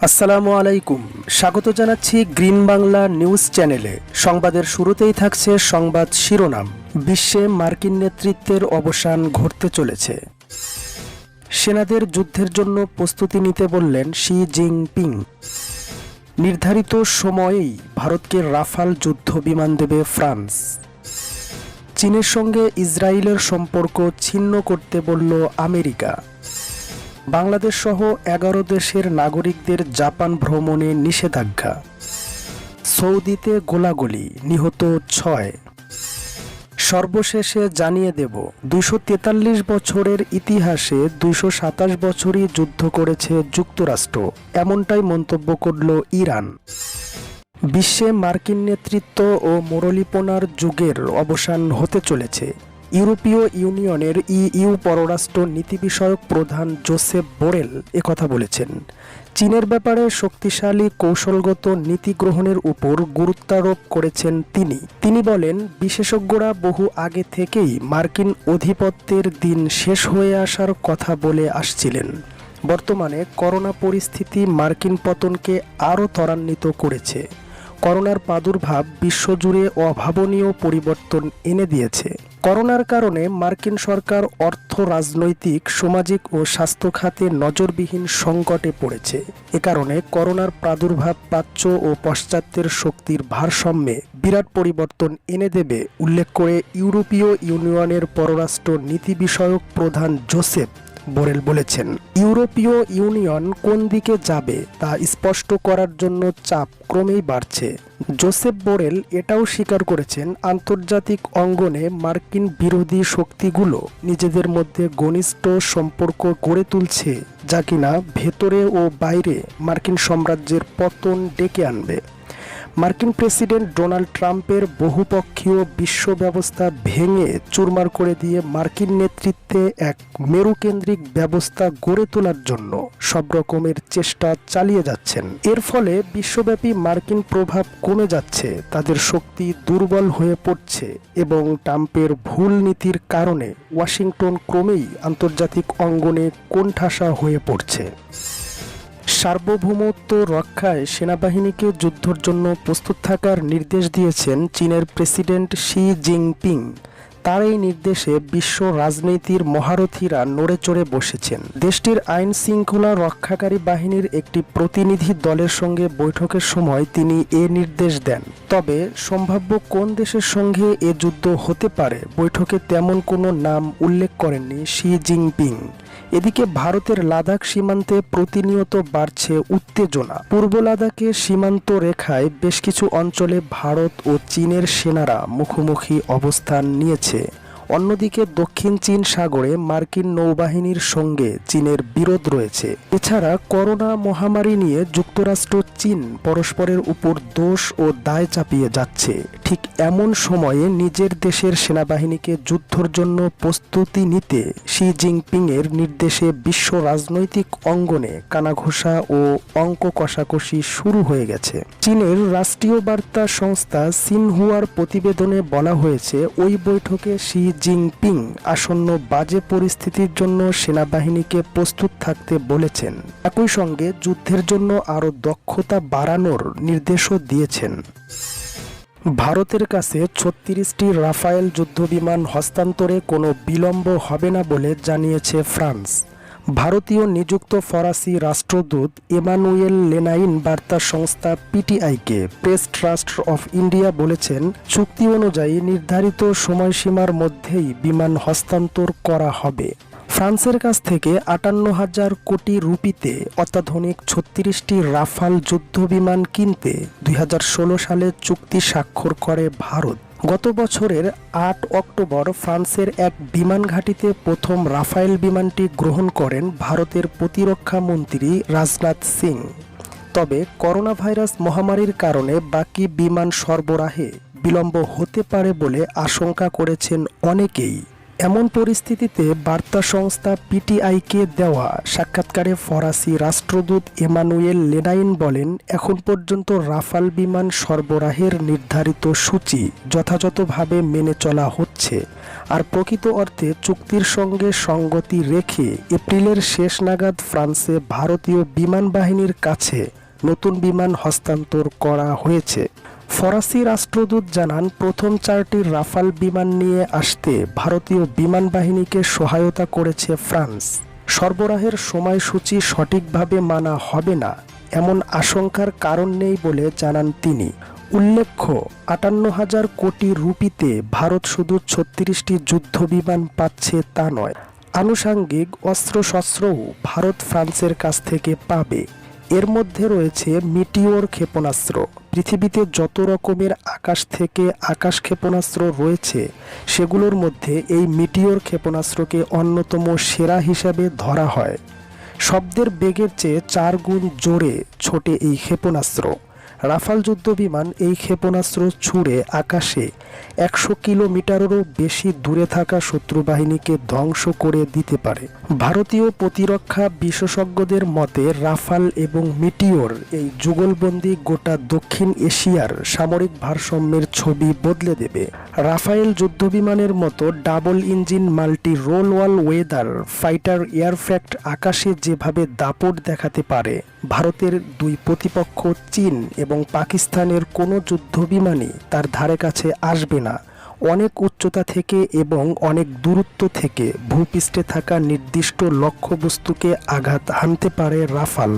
আসসালামু আলাইকুম। স্বাগত জানাচ্ছি গ্রিন বাংলা নিউজ চ্যানেলে। সংবাদের শুরুতেই থাকছে সংবাদ শিরোনাম। বিশ্বে মার্কিন নেতৃত্বের অবসান ঘটতে চলেছে। সেনাদের যুদ্ধের জন্য প্রস্তুতি নিতে বললেন শি জিনপিং। নির্ধারিত সময়েই ভারতকে রাফাল যুদ্ধ বিমান দেবে ফ্রান্স। চীনের সঙ্গে ইসরায়েলের সম্পর্ক ছিন্ন করতে বলল আমেরিকা। বাংলাদেশ সহ 11 দেশের নাগরিকদের জাপান ভ্রমণে নিষেধাজ্ঞা। সৌদিতে গোলাগুলি, নিহত 6। সর্বশেষে জানিয়ে দেব, 243 বছরের ইতিহাসে 227 বছরই যুদ্ধ করেছে যুক্তরাষ্ট্র, এমনটাই মন্তব্য করল ইরান। বিশ্বে মার্কিন নেতৃত্ব ও মোরলীপনার যুগের অবসান হতে চলেছে। ইউরোপীয় ইউনিয়নের ইইউ পররাষ্ট্র নীতি বিষয়ক প্রধান জোসেপ বোরেল একথা বলেছেন। চীনের ব্যাপারে শক্তিশালী কৌশলগত নীতি গ্রহণের উপর গুরুত্বারোপ করেছেন তিনি বলেন, বিশেষজ্ঞরা বহু আগে থেকেই মার্কিন আধিপত্যের দিন শেষ হয়ে আসার কথা বলে আসছিলেন। বর্তমানে করোনা পরিস্থিতি মার্কিন পতনকে আরও ত্বরান্বিত করেছে। করোনার প্রাদুর্ভাব বিশ্বজুড়ে অভাবনীয় পরিবর্তন এনে দিয়েছে। করোনার কারণে মার্কিন সরকার অর্থ, রাজনৈতিক, সামাজিক ও স্বাস্থ্য খাতে নজরবিহীন সংকটে পড়েছে। এ কারণে করোনার প্রাদুর্ভাব প্রাচ্য ও পাশ্চাত্যের শক্তির ভারসাম্যে বিরাট পরিবর্তন এনে দেবে উল্লেখ করে ইউরোপীয় ইউনিয়নের পররাষ্ট্র নীতি বিষয়ক প্রধান জোসেপ বোরেল বলেছেন, ইউরোপীয় ইউনিয়ন কোন দিকে যাবে তা স্পষ্ট করার জন্য চাপ ক্রমেই বাড়ছে। জোসেপ বোরেল এটাও স্বীকার করেছেন, আন্তর্জাতিক অঙ্গনে মার্কিন বিরোধী শক্তিগুলো নিজেদের মধ্যে ঘনিষ্ঠ সম্পর্ক গড়ে তুলছে, যা কিনা ভেতরে ও বাইরে মার্কিন সাম্রাজ্যের পতন ডেকে আনবে। মার্কিন প্রেসিডেন্ট ডোনাল্ড ট্রাম্পের বহুপক্ষীয় বিশ্ব ব্যবস্থা ভেঙে চুরমার করে দিয়ে মার্কিন নেতৃত্বে এক মেরুকেন্দ্রিক ব্যবস্থা গড়ে তোলার জন্য সব রকমের চেষ্টা চালিয়ে যাচ্ছেন। এর ফলে বিশ্বব্যাপী মার্কিন প্রভাব কমে যাচ্ছে, তাদের শক্তি দুর্বল হয়ে পড়ছে এবং ট্রাম্পের ভুল নীতির কারণে ওয়াশিংটন ক্রমেই আন্তর্জাতিক অঙ্গনে কোণঠাসা হয়ে পড়ছে। সার্বভৌমত্ব রক্ষায় সেনাবাহিনীকে যুদ্ধের জন্য প্রস্তুত থাকার নির্দেশ দিয়েছেন চীনের প্রেসিডেন্ট শি জিনপিং। তার এই নির্দেশে বিশ্ব রাজনীতির মহারথীরা নড়েচড়ে বসেছেন। দেশটির আইন শৃঙ্খলা রক্ষাকারী বাহিনীর একটি প্রতিনিধি দলের সঙ্গে বৈঠকের সময় তিনি এ নির্দেশ দেন। তবে সম্ভাব্য কোন দেশের সঙ্গে এ যুদ্ধ হতে পারে, বৈঠকে তেমন কোনো নাম উল্লেখ করেননি শি জিনপিং। এদিকে ভারতের লাদাখ সীমান্তে প্রতিনিয়ত বাড়ছে উত্তেজনা। পূর্ব লাদাখের সীমান্ত রেখায় বেশ কিছু অঞ্চলে ভারত ও চীনের সেনারা মুখোমুখি অবস্থান নিয়েছে। অন্যদিকে দক্ষিণ চীন সাগরে মার্কিন নৌবাহিনীর সঙ্গে চীনের বিরোধ রয়েছে। এছাড়া করোনা মহামারী নিয়ে যুক্তরাষ্ট্র, চীন পরস্পরের উপর দোষ ও দায় চাপিয়ে যাচ্ছে। ঠিক এমন সময়ে নিজের দেশের সেনাবাহিনীকে যুদ্ধের জন্য প্রস্তুতি নিতে শি জিনপিং এর নির্দেশে বিশ্ব রাজনৈতিক অঙ্গনে কানাঘোষা ও অঙ্ক কষাকষি শুরু হয়ে গেছে। চীনের রাষ্ট্রীয় বার্তা সংস্থা সিনহুয়ার প্রতিবেদনে বলা হয়েছে, ওই বৈঠকে শি জিনপিং আসন্ন বাজে পরিস্থিতির জন্য সেনাবাহিনীকে প্রস্তুত থাকতে বলেছেন। একই সঙ্গে যুদ্ধের জন্য আরও দক্ষতা বাড়ানোর নির্দেশও দিয়েছেন। ভারতের কাছে 36টি রাফায়েল যুদ্ধবিমান হস্তান্তরে কোনো বিলম্ব হবে না বলে জানিয়েছে ফ্রান্স। ভারতীয় নিযুক্ত ফরাসি রাষ্ট্রদূত এমানুয়েল লেনাইন বার্তা সংস্থা পিটিআইকে প্রেস ট্রাস্ট অফ ইন্ডিয়া বলেছেন, চুক্তি অনুযায়ী নির্ধারিত সময়সীমার মধ্যেই বিমান হস্তান্তর করা হবে। ফ্রান্সের কাছ থেকে 58,000 কোটি রুপিতে অত্যাধুনিক 36টি রাফাল যুদ্ধবিমান কিনতে 2016 সালে চুক্তি স্বাক্ষর করে ভারত। গত বছরের 8 অক্টোবর ফ্রান্সের এক বিমান ঘাঁটিতে প্রথম রাফায়েল বিমানটি গ্রহণ করেন ভারতের প্রতিরক্ষা মন্ত্রী রাজনাথ সিং। তবে করোনা ভাইরাস মহামারীর কারণে বাকি বিমান সরবরাহে বিলম্ব হতে পারে বলে আশঙ্কা করেছেন অনেকেই। এমন পরিস্থিতিতে বার্তা সংস্থা পিটিআইকে দেওয়া সাক্ষাৎকারে ফরাসি রাষ্ট্রদূত এমানুয়েল লেনাইন বলেন, এখন পর্যন্ত রাফাল বিমান সরবরাহের নির্ধারিত সূচি যথাযথভাবে মেনে চলা হচ্ছে, আর প্রকৃত অর্থে চুক্তির সঙ্গে সঙ্গতি রেখে এপ্রিলের শেষ নাগাদ ফ্রান্সে ভারতীয় বিমান বাহিনীর কাছে নতুন বিমান হস্তান্তর করা হয়েছে। ফরাসি রাষ্ট্রদূত জানান, প্রথম 4টি রাফাল বিমান নিয়ে আসতে ভারতীয় বিমান বাহিনীকে সহায়তা করেছে ফ্রান্স। সরবরাহের সময়সূচি সঠিকভাবে মানা হবে না এমন আশঙ্কার কারণ নেই বলে জানান তিনি। উল্লেখ্য, 58,000 কোটি রুপিতে ভারত শুধু 36টি যুদ্ধবিমান পাচ্ছে তা নয়, আনুষাঙ্গিক অস্ত্রশস্ত্রও ভারত ফ্রান্সের কাছ থেকে পাবে। এর মধ্যে রয়েছে মিটিওর ক্ষেপণাস্ত্র। পৃথিবীতে যত রকমের আকাশ থেকে আকাশ ক্ষেপণাস্ত্র রয়েছে সেগুলোর মধ্যে এই মিটিওর ক্ষেপণাস্ত্রকে অন্যতম সেরা হিসাবে ধরা হয়। শব্দের বেগের চেয়ে 4 গুণ জোরে ছোটে এই ক্ষেপণাস্ত্র। রাফাল যুদ্ধবিমান এই ক্ষেপণাস্ত্র ছুড়ে আকাশে 100 কিলোমিটারেরও বেশি দূরে থাকা শত্রু বাহিনীকে ধ্বংস করে দিতে পারে। ভারতীয় প্রতিরক্ষা বিশেষজ্ঞদের মতে রাফাল এবং মিটিওর এই যুগলবন্দি গোটা দক্ষিণ এশিয়ার সামরিক ভারসাম্যের ছবি বদলে দেবে। রাফায়েল যুদ্ধবিমানের মতো ডাবল ইঞ্জিন মাল্টি রোল ওয়াল ওয়েদার ফাইটার এয়ারক্রাফট আকাশে যেভাবে দাপট দেখাতে পারে, ভারতের দুই প্রতিপক্ষ চীন এবং পাকিস্তানের কোনো যুদ্ধবিমানই তার ধারে কাছে আসবে না। অনেক উচ্চতা থেকে এবং অনেক দূরত্ব থেকে ভূপৃষ্ঠে থাকা নির্দিষ্ট লক্ষ্যবস্তুকে আঘাত হানতে পারে রাফাল।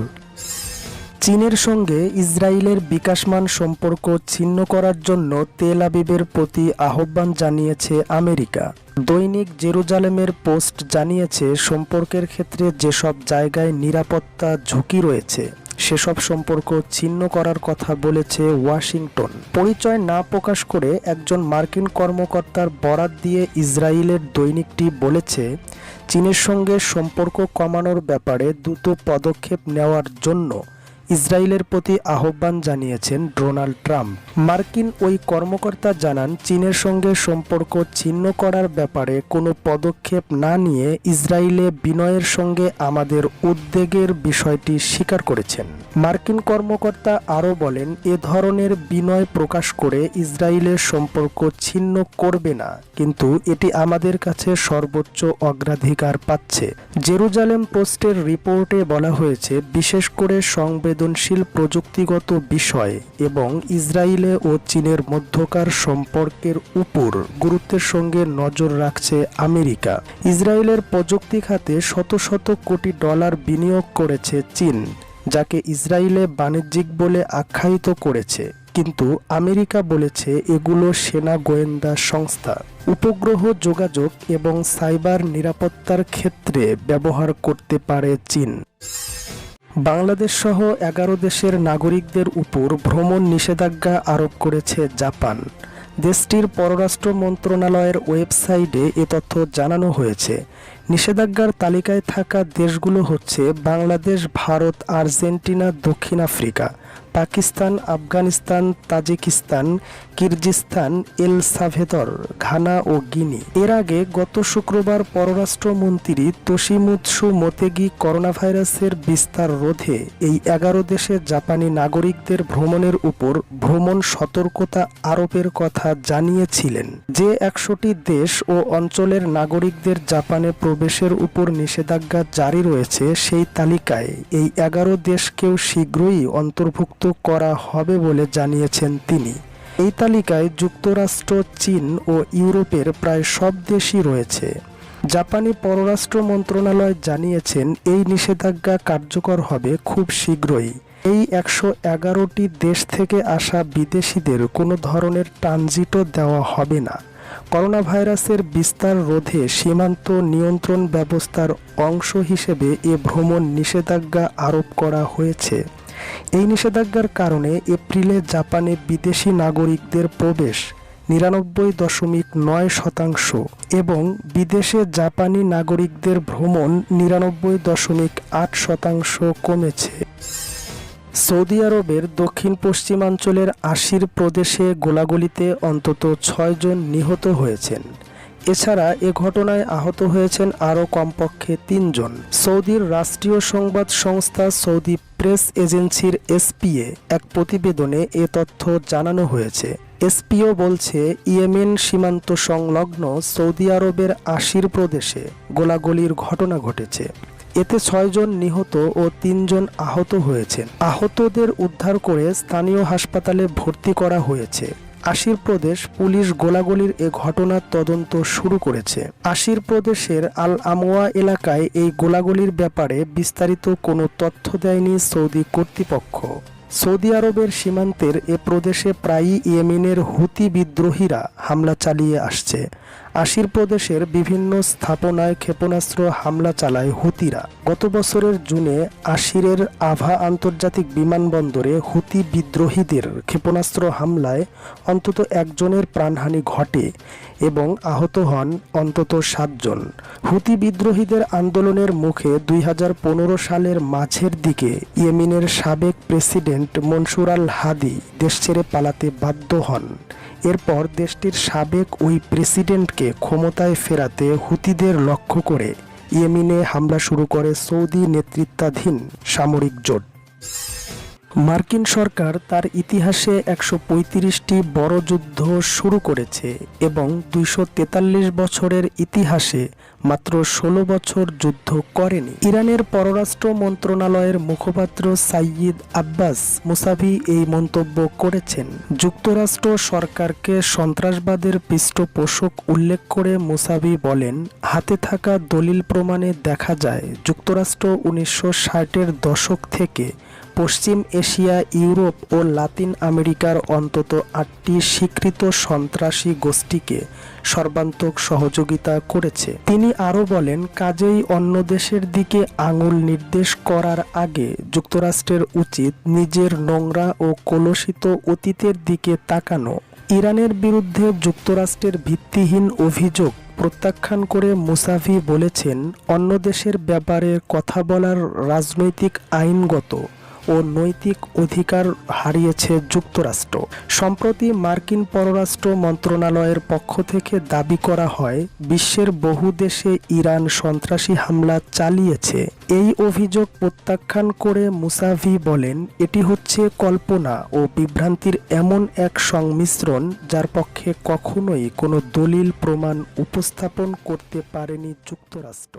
চীনের সঙ্গে ইসরায়েলের বিকাশমান সম্পর্ক ছিন্ন করার জন্য তেল আবিবের প্রতি আহ্বান জানিয়েছে আমেরিকা। দৈনিক জেরুজালেমের পোস্ট জানিয়েছে, সম্পর্কের ক্ষেত্রে যেসব জায়গায় নিরাপত্তা ঝুঁকি রয়েছে সেসব সম্পর্ক ছিন্ন করার কথা বলেছে ওয়াশিংটন। পরিচয় না প্রকাশ করে একজন মার্কিন কর্মকর্তার বরাত দিয়ে ইসরায়েলের দৈনিকটি বলেছে, চীনের সঙ্গে সম্পর্ক কমানোর ব্যাপারে দ্রুত পদক্ষেপ নেওয়ার জন্য ইসরায়েলের প্রতি আহ্বান জানিয়েছেন ডোনাল্ড ট্রাম্প। মার্কিন ওই কর্মকর্তা জানান, চীনের সঙ্গে সম্পর্ক ছিন্ন করার ব্যাপারে কোনো পদক্ষেপ না নিয়ে ইসরায়েলে বিনয়ের সঙ্গে আমাদের উদ্বেগের বিষয়টি স্বীকার করেছেন। মার্কিন কর্মকর্তা আরও বলেন, এ ধরনের বিনয় প্রকাশ করে ইসরায়েলের সম্পর্ক ছিন্ন করবে না, কিন্তু এটি আমাদের কাছে সর্বোচ্চ অগ্রাধিকার পাচ্ছে। জেরুজালেম পোস্টের রিপোর্টে বলা হয়েছে, বিশেষ করে সংবেদনশীল প্রযুক্তিগত বিষয় এবং ইসরায়েলে ও চীনের মধ্যকার সম্পর্কের উপর গুরুত্বের সঙ্গে নজর রাখছে আমেরিকা। ইসরায়েলের প্রযুক্তি খাতে শত শত কোটি ডলার বিনিয়োগ করেছে চীন, যাকে ইসরায়েলে বাণিজ্যিক বলে আখ্যায়িত করেছে, কিন্তু আমেরিকা বলেছে এগুলো সেনা গোয়েন্দা সংস্থা, উপগ্রহ যোগাযোগ এবং সাইবার নিরাপত্তার ক্ষেত্রে ব্যবহার করতে পারে চীন। বাংলাদেশ সহ 11 দেশের নাগরিকদের উপর ভ্রমণ নিষেধাজ্ঞা আরোপ করেছে জাপান। দেশটির পররাষ্ট্র মন্ত্রণালয়ের ওয়েবসাইটে এ তথ্য জানানো হয়েছে। নিষেধাজ্ঞার তালিকায় থাকা দেশগুলো হচ্ছে বাংলাদেশ, ভারত, আর্জেন্টিনা, দক্ষিণ Africa, Pakistan, Afghanistan, Tajikistan, Kyrgyzstan, El Salvador, Ghana ও গিনি। এর আগে গত শুক্রবার পররাষ্ট্রমন্ত্রী তোশিমিৎসু মোতেগি করোনা ভাইরাসের বিস্তার রোধে এই 11 দেশে জাপানি নাগরিকদের ভ্রমণের উপর ভ্রমণ সতর্কতা আরোপের কথা জানিয়েছিলেন। যে 100টি দেশ ও অঞ্চলের নাগরিকদের জাপানে প্রবেশের উপর নিষেধাজ্ঞা জারি রয়েছে, সেই তালিকায় এই 11 দেশকেও শীঘ্রই অন্তর্ভুক্ত করা হবে বলে জানিয়েছেন তিনি। এই তালিকায় যুক্তরাষ্ট্র, চীন ও ইউরোপের প্রায় সব দেশই রয়েছে। জাপানি পররাষ্ট্র মন্ত্রণালয় জানিয়েছেন, এই নিষেধাজ্ঞা কার্যকর হবে খুব শীঘ্রই। এই 111টি দেশ থেকে আসা বিদেশিদের কোনো ধরনের ট্রানজিটও দেওয়া হবে না। করোনা ভাইরাসের বিস্তার রোধে সীমান্ত নিয়ন্ত্রণ ব্যবস্থার অংশ হিসেবে এ ভ্রমণ নিষেধাজ্ঞা আরোপ করা হয়েছে। এই নিষেধাজ্ঞার কারণে এপ্রিলে জাপানে বিদেশি নাগরিকদের প্রবেশ 99.9% এবং বিদেশে জাপানি নাগরিকদের ভ্রমণ 99.8% কমেছে। সৌদি আরবের দক্ষিণ পশ্চিমাঞ্চলের আশির প্রদেশে গোলাগুলিতে অন্তত 6 জন নিহত হয়েছেন। এছাড়া এ ঘটনায় আহত হয়েছেন আরও কমপক্ষে ৩ জন। সৌদির রাষ্ট্রীয় সংবাদ সংস্থা সৌদি প্রেস এজেন্সির এসপিএ এক প্রতিবেদনে এ তথ্য জানানো হয়েছে। এসপিও বলছে, ইয়েমেন সীমান্ত সংলগ্ন সৌদি আরবের আশির প্রদেশে গোলাগুলির ঘটনা ঘটেছে। এতে ৬ জন নিহত ও ৩ জন আহত হয়েছেন। আহতদের উদ্ধার করে স্থানীয় হাসপাতালে ভর্তি করা হয়েছে। আশির প্রদেশ পুলিশ গোলাগুলির এ ঘটনার তদন্ত শুরু করেছে। আশির প্রদেশের আল আমওয়া এলাকায় এই গোলাগুলির ব্যাপারে বিস্তারিত কোনো তথ্য দেয়নি সৌদি কর্তৃপক্ষ। সৌদি আরবের সীমান্তের এ প্রদেশে প্রায়ই ইয়েমেনের হুতি বিদ্রোহীরা হামলা চালিয়ে আসছে। আশির প্রদেশের বিভিন্ন স্থাপনায় ক্ষেপণাস্ত্র হামলা চালায় হুতিরা। গত বছরের জুনে আশিরের আভা আন্তর্জাতিক বিমানবন্দরে হুতি বিদ্রোহীদের ক্ষেপণাস্ত্র হামলায় অন্তত একজনের প্রাণহানি ঘটে এবং আহত হন অন্তত ৭ জন। হুতি বিদ্রোহীদের আন্দোলনের মুখে ২০১৫ সালের মাঝের দিকে ইয়েমেনের সাবেক প্রেসিডেন্ট মনসুর আল হাদি দেশ ছেড়ে পালাতে বাধ্য হন। এরপর দেশটির সাবেক ওই প্রেসিডেন্টকে ক্ষমতায় ফেরাতে হুতিদের লক্ষ্য করে ইয়েমেনে হামলা শুরু করে সৌদি নেতৃত্বাধীন সামরিক জোট। মার্কিন সরকার তার ইতিহাসে ১৩৫টি বড় যুদ্ধ শুরু করেছে এবং ২৪৩ বছরের ইতিহাসে মাত্র ১৬ বছর যুদ্ধ করেনি। ইরানের পররাষ্ট্র মন্ত্রণালয়ের মুখপাত্র সাইয়িদ আব্বাস মুসাভি এই মন্তব্য করেছেন। যুক্তরাষ্ট্র সরকারকে সন্ত্রাসবাদের পৃষ্ঠপোষক উল্লেখ করে মুসাভি বলেন, হাতে থাকা দলিল প্রমাণে দেখা যায় যুক্তরাষ্ট্র ১৯৬০-এর দশক থেকে পশ্চিম এশিয়া, ইউরোপ ও লাতিন আমেরিকার অন্তত ৮টি স্বীকৃত সন্ত্রাসী গোষ্ঠীকে সর্বান্তক সহযোগিতা করেছে। তিনি আরও বলেন, কাজেই অন্য দেশের দিকে আঙুল নির্দেশ করার আগে যুক্তরাষ্ট্রের উচিত নিজের নোংরা ও কলুষিত অতীতের দিকে তাকানো। ইরানের বিরুদ্ধে যুক্তরাষ্ট্রের ভিত্তিহীন অভিযোগ প্রত্যাখ্যান করে মুসাভি বলেছেন, অন্য দেশের ব্যাপারে কথা বলার রাজনৈতিক, আইনগত ও নৈতিক অধিকার হারিয়েছে যুক্তরাষ্ট্র। সম্প্রতি মার্কিন পররাষ্ট্র মন্ত্রণালয়ের পক্ষ থেকে দাবি করা হয়, বিশ্বের বহু দেশে ইরান সন্ত্রাসী হামলা চালিয়েছে। এই অভিযোগ প্রত্যাখ্যান করে মুসাভি বলেন, এটি হচ্ছে কল্পনা ও বিভ্রান্তির এমন এক সংমিশ্রণ যার পক্ষে কখনোই কোনো দলিল প্রমাণ উপস্থাপন করতে পারেনি যুক্তরাষ্ট্র।